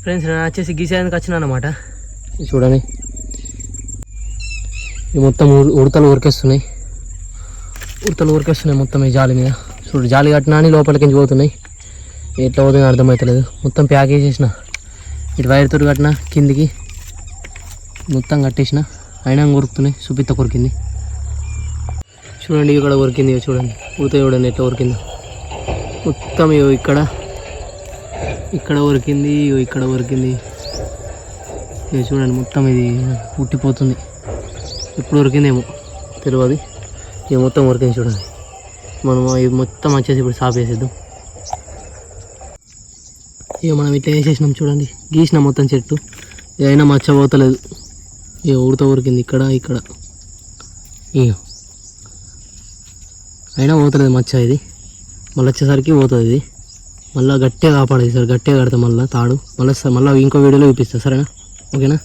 Friends నేను వచ్చేసి గీసేందుకు వచ్చినా అన్నమాట. చూడండి ఇవి మొత్తం ఉడతలు ఉరికేస్తున్నాయి మొత్తం ఈ జాలి మీద. చూడు జాలి కట్టినా అని లోపలికి పోతున్నాయి. ఎట్లా పోతుందో అర్థమవుతలేదు. మొత్తం ప్యాకేజ్ చేసిన ఇటు వైర్తో కట్టిన కిందికి మొత్తం కట్టేసిన అయినా కొరుకుతున్నాయి. సుపిత్త కొరికింది చూడండి, ఇక్కడ కొరికింది చూడండి. ఊత చూడండి ఎట్లా కొరికిందో మొత్తం. ఇక్కడ కొరికింది, ఇక్కడ కొరికింది. ఇది చూడండి మొత్తం ఇది ఉట్టిపోతుంది. ఎప్పుడు ఉరికిందేమో తెలియదు. ఇది మొత్తం ఉరికింది చూడండి. మనం ఇది మొత్తం వచ్చేసి ఇప్పుడు సాఫ్ చేసేద్దాం. ఇక మనం ఇట్లా వేసేసినాం చూడండి. గీసిన మొత్తం చెట్టు ఏదైనా మచ్చ పోతలేదు. ఇక ఉడత ఉరికింది ఇక్కడ ఇక అయినా పోతలేదు మచ్చ. ఇది మళ్ళీ వచ్చేసరికి పోతుంది. ఇది మళ్ళీ గట్టిగా కాపాడేది సార్. గట్టిగా కడతాం మళ్ళీ తాడు. మళ్ళీ ఇంకో వీడియోలో చూపిస్తా సరేనా? ఓకేనా?